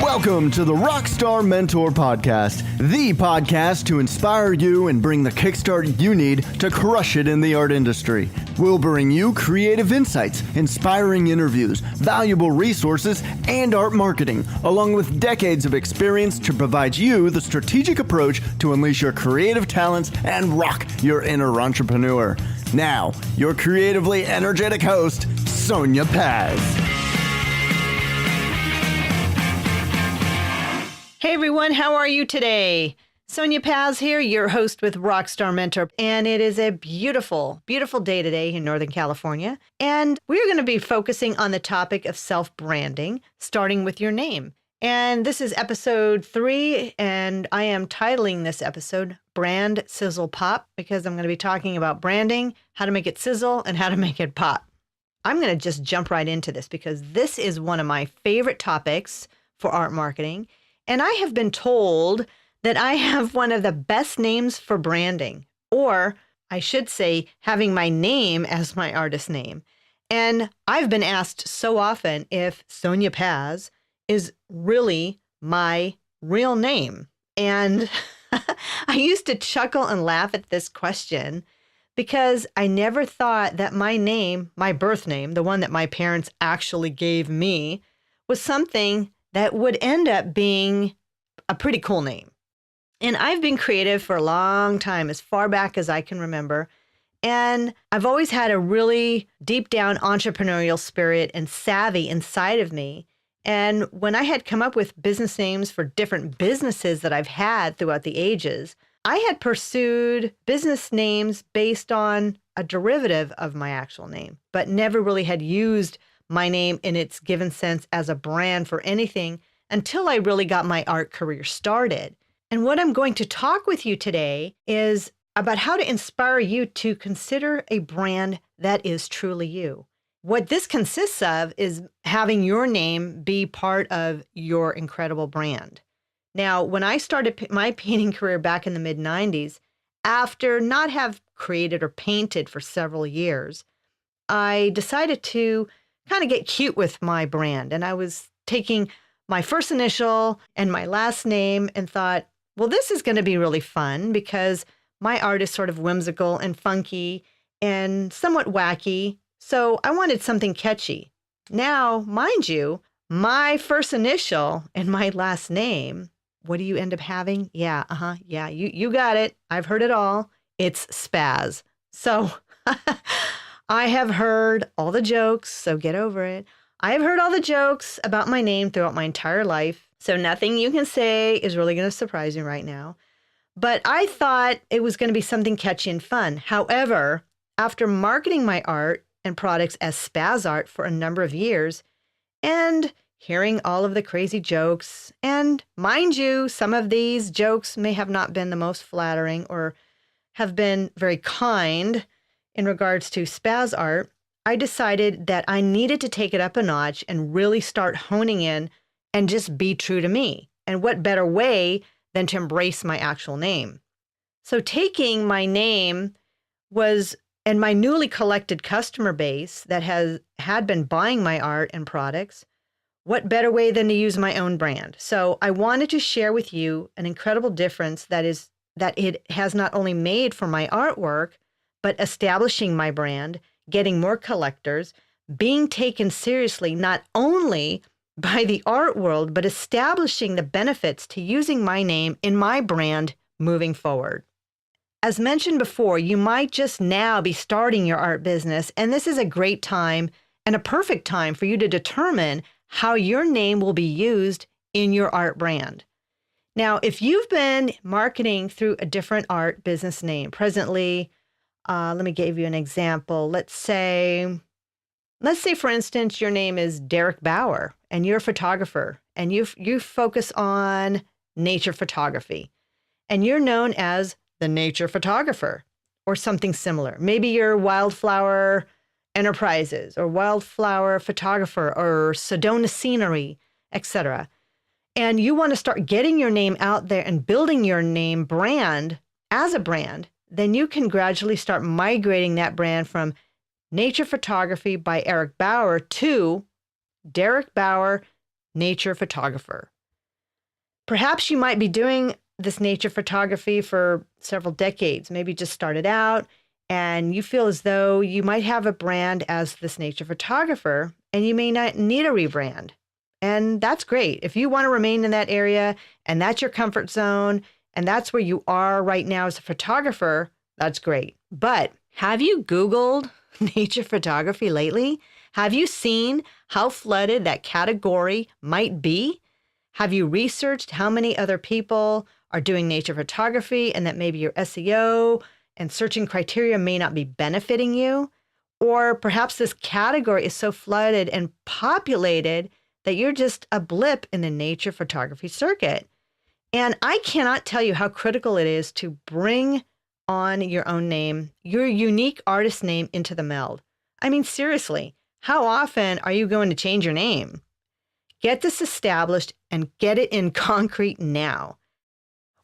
Welcome to the Rockstar Mentor Podcast, the podcast to inspire you and bring the kickstart you need to crush it in the art industry. We'll bring you creative insights, inspiring interviews, valuable resources, and art marketing, along with decades of experience to provide you the strategic approach to unleash your creative talents and rock your inner entrepreneur. Now, your creatively energetic host, Sonya Paz. Hey everyone, how are you today? Sonya Paz here, your host with Rockstar Mentor, and it is a beautiful, beautiful day today in Northern California, and we're going to be focusing on the topic of self-branding, starting with your name. And this is episode 3, and I am titling this episode Brand Sizzle Pop, because I'm going to be talking about branding, how to make it sizzle, and how to make it pop. I'm going to just jump right into this because this is one of my favorite topics for art marketing. And I have been told that I have one of the best names for branding, or I should say, having my name as my artist name. And I've been asked so often if Sonya Paz is really my real name. And I used to chuckle and laugh at this question because I never thought that my name, my birth name, the one that my parents actually gave me, was something that would end up being a pretty cool name. And I've been creative for a long time, as far back as I can remember. And I've always had a really deep down entrepreneurial spirit and savvy inside of me. And when I had come up with business names for different businesses that I've had throughout the ages, I had pursued business names based on a derivative of my actual name, but never really had used my name in its given sense as a brand for anything until I really got my art career started. And what I'm going to talk with you today is about how to inspire you to consider a brand that is truly you. What this consists of is having your name be part of your incredible brand. Now, when I started my painting career back in the mid-90s, after not have created or painted for several years, I decided to kind of get cute with my brand. And I was taking my first initial and my last name and thought, well, this is going to be really fun because my art is sort of whimsical and funky and somewhat wacky. So I wanted something catchy. Now, mind you, my first initial and my last name, what do you end up having? Yeah, you got it. I've heard it all. It's Spaz. So I have heard all the jokes, so get over it. I have heard all the jokes about my name throughout my entire life, so nothing you can say is really going to surprise me right now. But I thought it was going to be something catchy and fun. However, after marketing my art and products as Spaz Art for a number of years, and hearing all of the crazy jokes, and mind you, some of these jokes may have not been the most flattering or have been very kind, in regards to Spaz Art, I decided that I needed to take it up a notch and really start honing in and just be true to me. And what better way than to embrace my actual name? So taking my name and my newly collected customer base that had been buying my art and products, what better way than to use my own brand? So I wanted to share with you an incredible difference that it has not only made for my artwork, but establishing my brand, getting more collectors, being taken seriously not only by the art world, but establishing the benefits to using my name in my brand moving forward. As mentioned before, you might just now be starting your art business, and this is a great time and a perfect time for you to determine how your name will be used in your art brand. Now, if you've been marketing through a different art business name presently, let me give you an example. Let's say, for instance, your name is Derek Bauer and you're a photographer and you focus on nature photography and you're known as the nature photographer or something similar. Maybe you're Wildflower Enterprises or Wildflower Photographer or Sedona Scenery, etc. And you want to start getting your name out there and building your name brand as a brand, then you can gradually start migrating that brand from Nature Photography by Eric Bauer to Derek Bauer, Nature Photographer. Perhaps you might be doing this nature photography for several decades, maybe just started out, and you feel as though you might have a brand as this nature photographer, and you may not need a rebrand. And that's great. If you want to remain in that area and that's your comfort zone and that's where you are right now as a photographer, that's great. But have you Googled nature photography lately? Have you seen how flooded that category might be? Have you researched how many other people are doing nature photography and that maybe your SEO and searching criteria may not be benefiting you? Or perhaps this category is so flooded and populated that you're just a blip in the nature photography circuit. And I cannot tell you how critical it is to bring on your own name, your unique artist name into the meld. I mean, seriously, how often are you going to change your name? Get this established and get it in concrete now.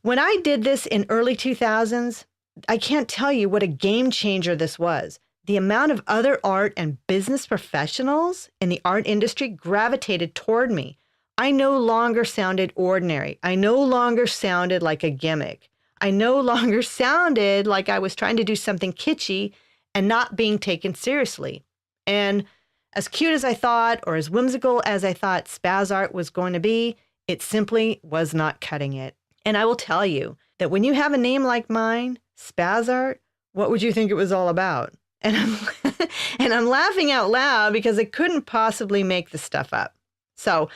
When I did this in early 2000s, I can't tell you what a game changer this was. The amount of other art and business professionals in the art industry gravitated toward me. I no longer sounded ordinary. I no longer sounded like a gimmick. I no longer sounded like I was trying to do something kitschy and not being taken seriously. And as cute as I thought, or as whimsical as I thought spaz art was going to be, it simply was not cutting it. And I will tell you that when you have a name like mine, spaz art, what would you think it was all about? And I'm laughing out loud because I couldn't possibly make this stuff up. So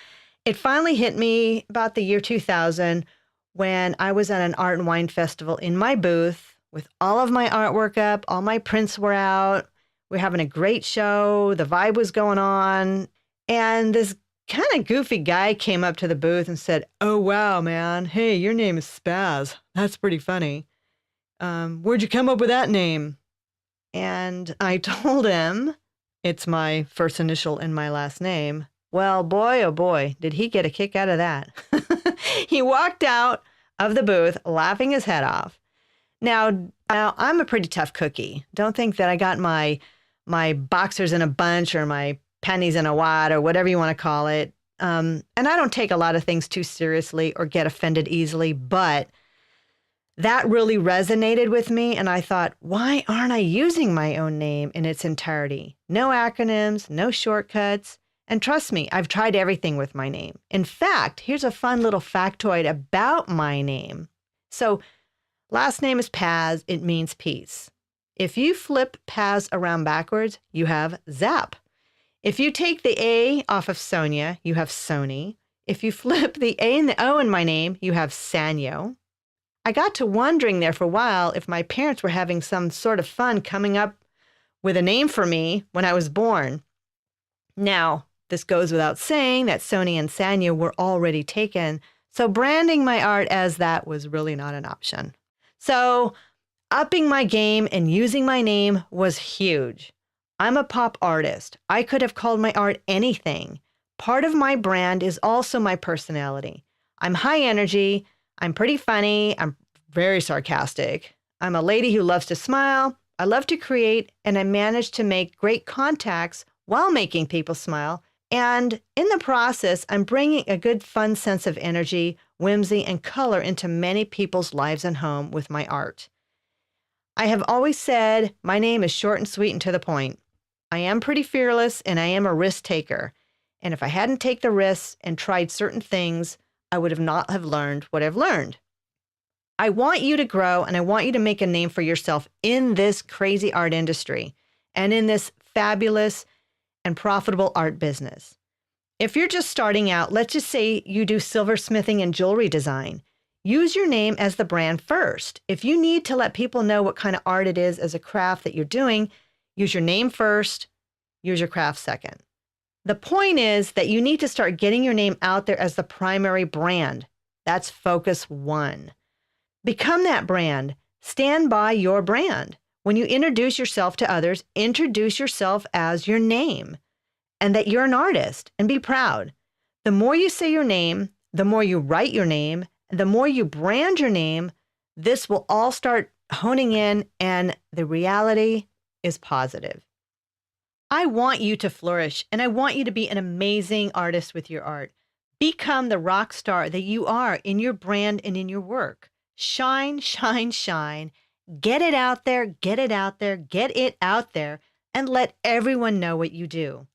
it finally hit me about the year 2000 when I was at an art and wine festival in my booth with all of my artwork up, all my prints were out. We're having a great show. The vibe was going on. And this kind of goofy guy came up to the booth and said, "Oh, wow, man. Hey, your name is Spaz. That's pretty funny. Where'd you come up with that name?" And I told him, it's my first initial in my last name. Well, boy, oh boy, did he get a kick out of that. He walked out of the booth laughing his head off. Now I'm a pretty tough cookie. Don't think that I got my boxers in a bunch or my pennies in a wad or whatever you want to call it. And I don't take a lot of things too seriously or get offended easily, but that really resonated with me, and I thought, why aren't I using my own name in its entirety? No acronyms, no shortcuts, and trust me, I've tried everything with my name. In fact, here's a fun little factoid about my name. So, last name is Paz, it means peace. If you flip Paz around backwards, you have Zap. If you take the A off of Sonya, you have Sony. If you flip the A and the O in my name, you have Sanyo. I got to wondering there for a while if my parents were having some sort of fun coming up with a name for me when I was born. Now, this goes without saying that Sony and Sanyo were already taken, so branding my art as that was really not an option. So, upping my game and using my name was huge. I'm a pop artist. I could have called my art anything. Part of my brand is also my personality. I'm high energy. I'm pretty funny. I'm very sarcastic. I'm a lady who loves to smile. I love to create, and I manage to make great contacts while making people smile. And in the process, I'm bringing a good fun sense of energy, whimsy, and color into many people's lives and home with my art. I have always said my name is short and sweet and to the point. I am pretty fearless, and I am a risk taker. And if I hadn't taken the risks and tried certain things, I would have not have learned what I've learned. I want you to grow, and I want you to make a name for yourself in this crazy art industry and in this fabulous and profitable art business. If you're just starting out, let's just say you do silversmithing and jewelry design. Use your name as the brand first. If you need to let people know what kind of art it is as a craft that you're doing, use your name first, use your craft second. The point is that you need to start getting your name out there as the primary brand. That's focus one. Become that brand. Stand by your brand. When you introduce yourself to others, introduce yourself as your name and that you're an artist, and be proud. The more you say your name, the more you write your name, the more you brand your name, this will all start honing in, and the reality is positive. I want you to flourish, and I want you to be an amazing artist with your art. Become the rock star that you are in your brand and in your work. Shine, shine, shine. Get it out there, get it out there, get it out there, and let everyone know what you do.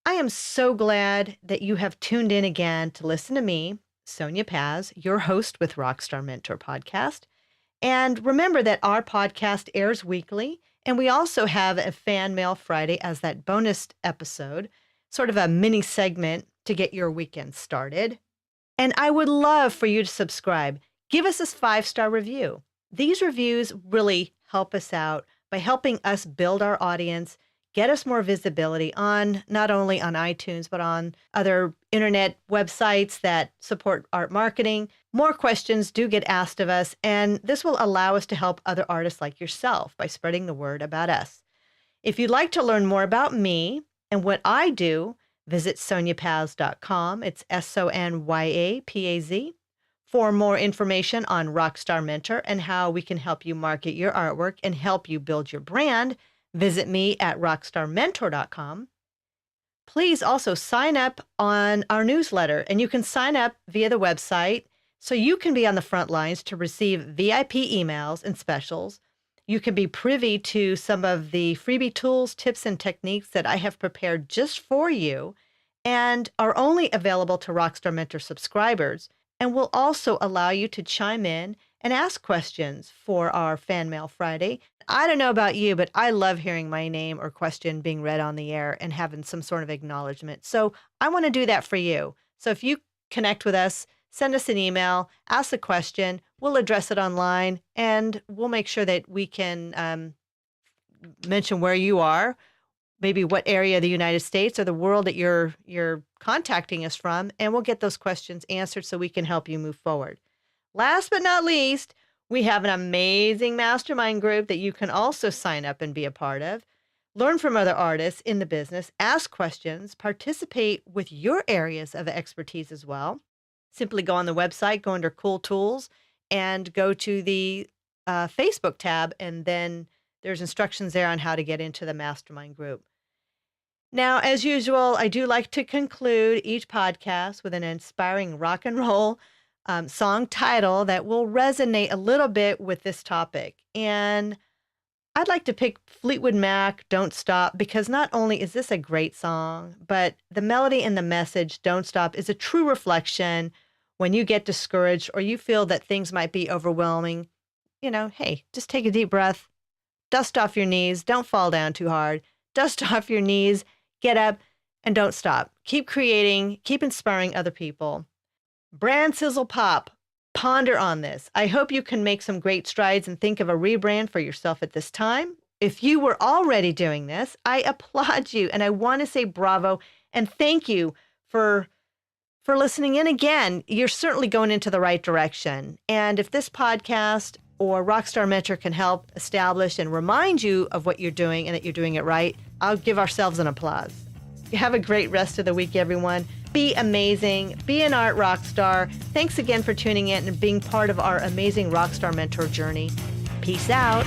I am so glad that you have tuned in again to listen to me, Sonya Paz, your host with Rockstar Mentor podcast. And remember that our podcast airs weekly, and we also have a Fan Mail Friday as that bonus episode, sort of a mini segment to get your weekend started. And I would love for you to subscribe. Give us a 5-star review. These reviews really help us out by helping us build our audience, get us more visibility on not only on iTunes, but on other internet websites that support art marketing. More questions do get asked of us, and this will allow us to help other artists like yourself by spreading the word about us. If you'd like to learn more about me and what I do, visit sonyapaz.com. It's SONYAPAZ. For more information on Rockstar Mentor and how we can help you market your artwork and help you build your brand, visit me at rockstarmentor.com. Please also sign up on our newsletter, and you can sign up via the website so you can be on the front lines to receive VIP emails and specials. You can be privy to some of the freebie tools, tips, and techniques that I have prepared just for you and are only available to Rockstar Mentor subscribers, and will also allow you to chime in and ask questions for our Fan Mail Friday. I don't know about you, but I love hearing my name or question being read on the air and having some sort of acknowledgement. So I want to do that for you. So if you connect with us, send us an email, ask a question, we'll address it online, and we'll make sure that we can mention where you are, maybe what area of the United States or the world that you're contacting us from, and we'll get those questions answered so we can help you move forward. Last but not least, we have an amazing mastermind group that you can also sign up and be a part of. Learn from other artists in the business, ask questions, participate with your areas of expertise as well. Simply go on the website, go under Cool Tools, and go to the Facebook tab, and then there's instructions there on how to get into the mastermind group. Now, as usual, I do like to conclude each podcast with an inspiring rock and roll song title that will resonate a little bit with this topic. And I'd like to pick Fleetwood Mac, Don't Stop, because not only is this a great song, but the melody and the message, Don't Stop, is a true reflection when you get discouraged or you feel that things might be overwhelming. You know, hey, just take a deep breath. Dust off your knees. Don't fall down too hard. Dust off your knees. Get up and don't stop. Keep creating. Keep inspiring other people. Brand Sizzle Pop. Ponder on this. I hope you can make some great strides and think of a rebrand for yourself at this time. If you were already doing this, I applaud you, and I want to say bravo and thank you for listening in again. You're certainly going into the right direction. And if this podcast or Rockstar Mentor can help establish and remind you of what you're doing and that you're doing it right, I'll give ourselves an applause. Have a great rest of the week, everyone. Be amazing. Be an art rock star. Thanks again for tuning in and being part of our amazing Rockstar Mentor journey. Peace out.